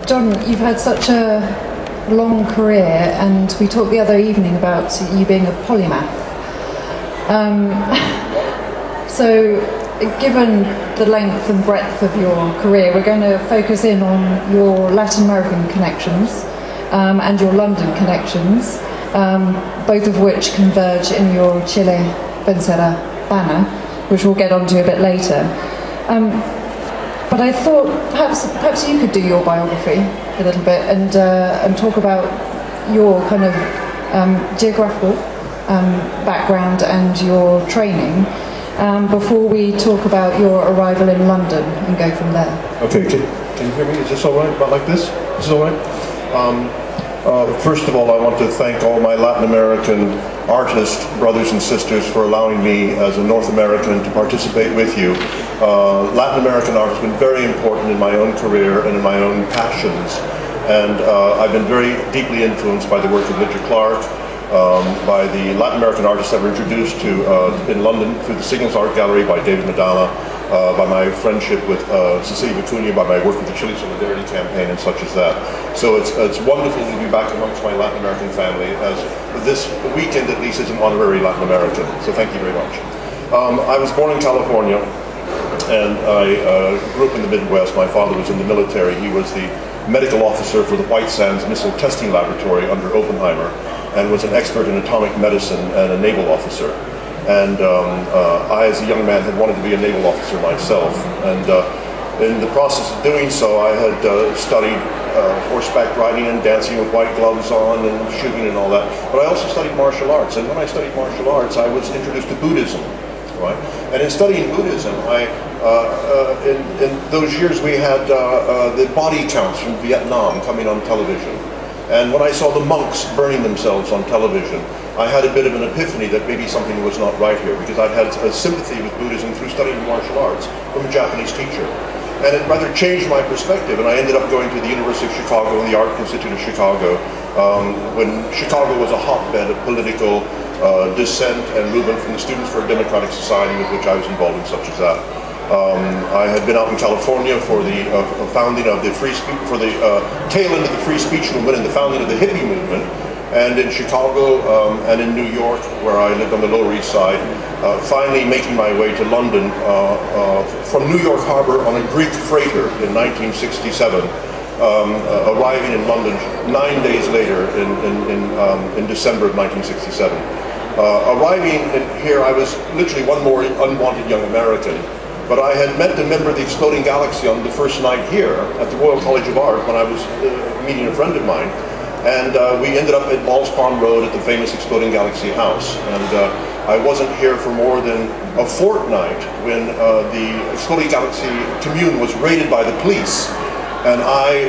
John, you've had such a long career, and we talked the other evening about you being a polymath. So, given the length and breadth of your career, we're going to focus in on your Latin American connections and your London connections, both of which converge in your Chile Vencerá banner, which we'll get onto a bit later. But I thought perhaps you could do your biography a little bit and talk about your kind of geographical background and your training before we talk about your arrival in London and go from there. Okay, can you hear me? Is this all right? About like this? Is this all right? First of all, I want to thank all my Latin American artist brothers and sisters for allowing me as a North American to participate with you. Latin American art has been very important in my own career and in my own passions, and I've been very deeply influenced by the work of Richard Clark, by the Latin American artists that were introduced to in London through the Signals Art Gallery by David Medalla, by my friendship with Cecilia Vicuña, by my work with the Chile Solidarity Campaign and such as that. So it's wonderful to be back amongst my Latin American family, as this weekend at least is an honorary Latin American. So thank you very much. I was born in California, and I grew up in the Midwest. My father was in the military. He was the medical officer for the White Sands Missile Testing Laboratory under Oppenheimer, and was an expert in atomic medicine and a naval officer. And I, as a young man, had wanted to be a naval officer myself. And in the process of doing so, I had studied horseback riding and dancing with white gloves on and shooting and all that. But I also studied martial arts. And when I studied martial arts, I was introduced to Buddhism. Right? And in studying Buddhism, in those years we had the body counts from Vietnam coming on television. And when I saw the monks burning themselves on television, I had a bit of an epiphany that maybe something was not right here, because I'd had a sympathy with Buddhism through studying martial arts from a Japanese teacher. And it rather changed my perspective, and I ended up going to the University of Chicago and the Art Institute of Chicago, when Chicago was a hotbed of political dissent and movement from the Students for a Democratic Society, with which I was involved in such as that. I had been out in California for the founding of the free speech, for the tail end of the free speech movement and the founding of the hippie movement, and in Chicago and in New York, where I lived on the Lower East Side, finally making my way to London from New York Harbor on a Greek freighter in 1967, arriving in London 9 days later in December of 1967. Arriving here, I was literally one more unwanted young American. But I had met a member of the Exploding Galaxy on the first night here at the Royal College of Art when I was meeting a friend of mine. And we ended up at Balls Pond Road at the famous Exploding Galaxy house. And I wasn't here for more than a fortnight when the Exploding Galaxy commune was raided by the police. And I,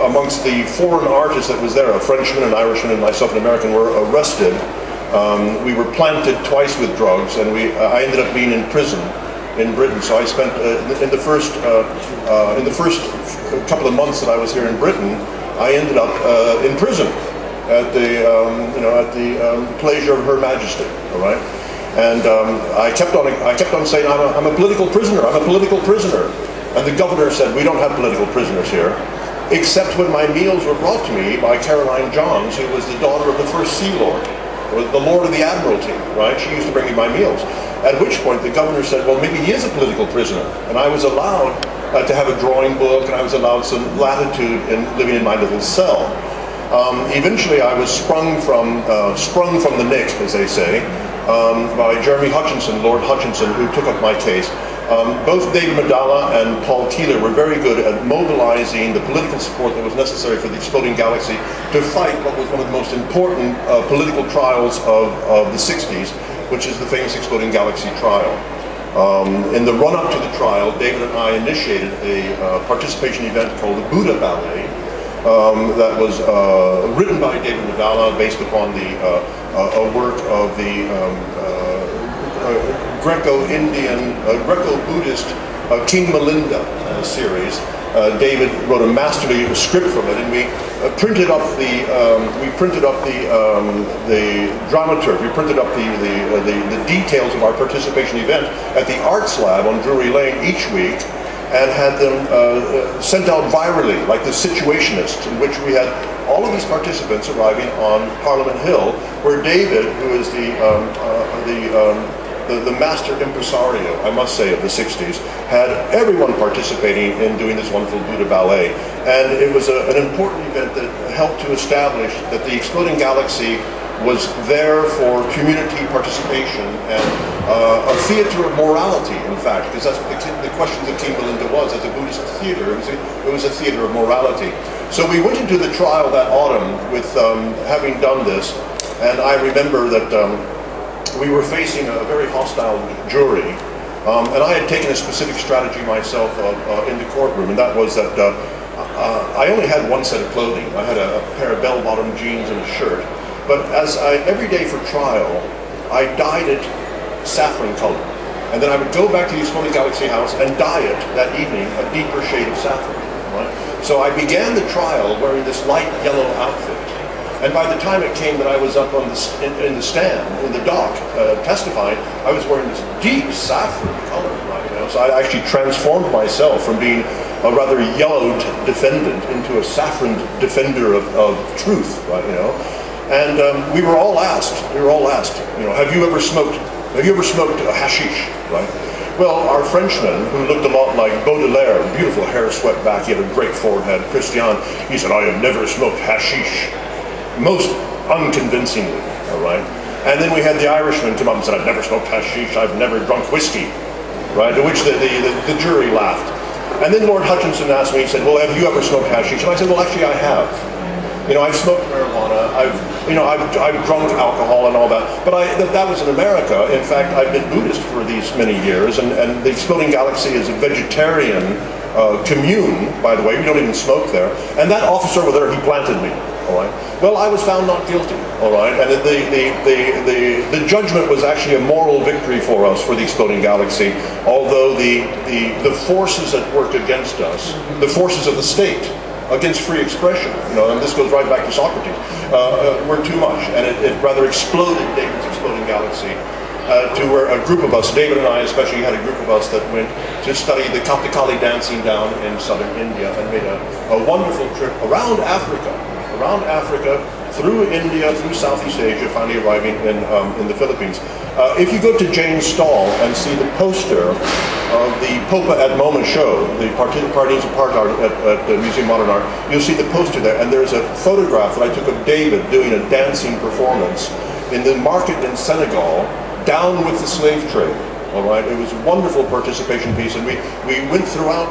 amongst the foreign artists that was there, a Frenchman, an Irishman, and myself, an American, were arrested. We were planted twice with drugs, and I ended up being in prison in Britain. So I spent in the first couple of months that I was here in Britain, I ended up in prison at the pleasure of Her Majesty. All right, and I kept on saying I'm a political prisoner. I'm a political prisoner. And the governor said, we don't have political prisoners here, except when my meals were brought to me by Caroline Johns, who was the daughter of the first Sea Lord, or the Lord of the Admiralty, right? She used to bring me my meals. At which point the governor said, well, maybe he is a political prisoner. And I was allowed to have a drawing book, and I was allowed some latitude in living in my little cell. Eventually I was sprung from the nick, as they say, by Jeremy Hutchinson, Lord Hutchinson, who took up my case. Both David Medalla and Paul Keeler were very good at mobilizing the political support that was necessary for the Exploding Galaxy to fight what was one of the most important political trials of the 60s, which is the famous Exploding Galaxy trial. In the run-up to the trial, David and I initiated a participation event called the Buddha Ballet that was written by David Medalla, based upon a work of the Greco-Indian, Greco-Buddhist King Melinda series. David wrote a masterly script from it, and we printed up the dramaturg. We printed up the details of our participation event at the Arts Lab on Drury Lane each week. and had them sent out virally, like the Situationists, in which we had all of these participants arriving on Parliament Hill, where David, who is the master impresario, I must say, of the 60s, had everyone participating in doing this wonderful Buddha ballet. And it was an important event that helped to establish that the Exploding Galaxy was there for community participation and a theater of morality, in fact, because that's what the questions of King Belinda was. As a Buddhist theater, it was a theater of morality. So we went into the trial that autumn with having done this, and I remember that we were facing a very hostile jury, and I had taken a specific strategy myself in the courtroom, and that was that I only had one set of clothing. I had a pair of bell-bottom jeans and a shirt. But every day for trial, I dyed it saffron color. And then I would go back to the Exploding Galaxy house and dye it that evening a deeper shade of saffron. Right? So I began the trial wearing this light yellow outfit. And by the time it came that I was up on in the stand, in the dock, testifying, I was wearing this deep saffron color. Right, you know? So I actually transformed myself from being a rather yellowed defendant into a saffroned defender of truth. Right, you know? And we were all asked, you know, have you ever smoked hashish, right? Well, our Frenchman, who looked a lot like Baudelaire, beautiful hair swept back, he had a great forehead, Christian, he said, I have never smoked hashish. Most unconvincingly, all right? And then we had the Irishman come up and said, I've never smoked hashish, I've never drunk whiskey, right? To which the jury laughed. And then Lord Hutchinson asked me, he said, well, have you ever smoked hashish? And I said, well, actually, I have. You know, I've smoked marijuana, I've drunk alcohol and all that, but that was in America. In fact, I've been Buddhist for these many years, and the Exploding Galaxy is a vegetarian commune, by the way. We don't even smoke there. And that officer over there, he planted me, all right? Well, I was found not guilty, all right? And the judgment was actually a moral victory for us, for the Exploding Galaxy, although the forces that worked against us, the forces of the state, against free expression, you know, and this goes right back to Socrates, were too much, and it rather exploded David's Exploding Galaxy to where a group of us, David and I especially, had a group of us that went to study the Kathakali dancing down in southern India and made a wonderful trip around Africa, through India, through Southeast Asia, finally arriving in the Philippines. If you go to Jane's stall and see the poster of the Popa at MoMA show, the Parties of Park Art at the Museum of Modern Art, you'll see the poster there, and there's a photograph that I took of David doing a dancing performance in the market in Senegal, down with the slave trade. All right, it was a wonderful participation piece, and we went throughout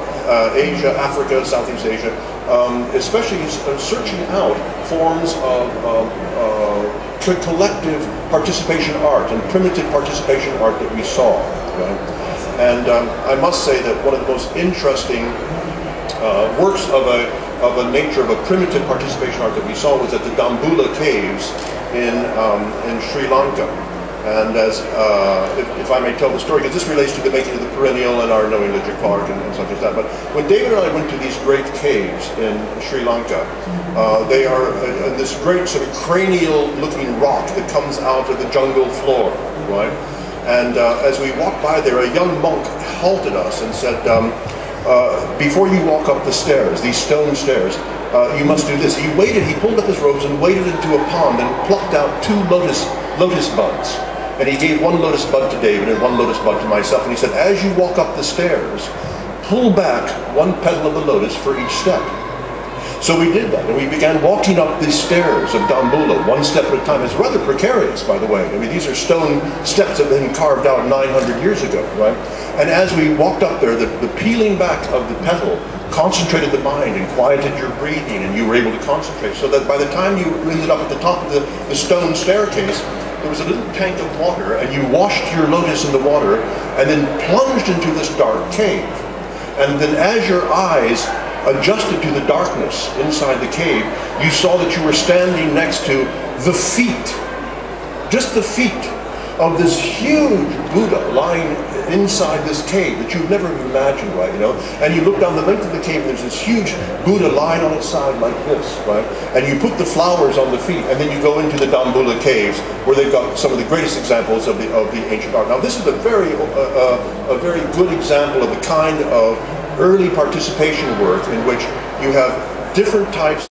Asia, Africa, Southeast Asia, especially searching out forms of collective participation art and primitive participation art that we saw. Right? And I must say that one of the most interesting works of a nature of a primitive participation art that we saw was at the Dambulla caves in Sri Lanka. And as, if I may tell the story, because this relates to the making of the perennial and our knowing Ledger Clark and such as that, but when David and I went to these great caves in Sri Lanka, they are this great sort of cranial-looking rock that comes out of the jungle floor, right? And as we walked by there, a young monk halted us and said, before you walk up the stairs, these stone stairs, you must do this. He pulled up his robes and waded into a pond and plucked out 2 lotus buds. And he gave 1 lotus bud to David and 1 lotus bud to myself. And he said, as you walk up the stairs, pull back 1 petal of the lotus for each step. So we did that, and we began walking up these stairs of Dambulla, 1 step at a time. It's rather precarious, by the way. I mean, these are stone steps that have been carved out 900 years ago, right? And as we walked up there, the peeling back of the petal concentrated the mind and quieted your breathing, and you were able to concentrate. So that by the time you ended up at the top of the stone staircase, there was a little tank of water, and you washed your lotus in the water, and then plunged into this dark cave. And then as your eyes adjusted to the darkness inside the cave, you saw that you were standing next to the feet, just the feet of this huge Buddha lying inside this cave that you've never imagined, right, you know? And you look down the length of the cave, and there's this huge Buddha lying on its side like this, right? And you put the flowers on the feet, and then you go into the Dambulla caves, where they've got some of the greatest examples of the ancient art. Now, this is a very good example of the kind of early participation work in which you have different types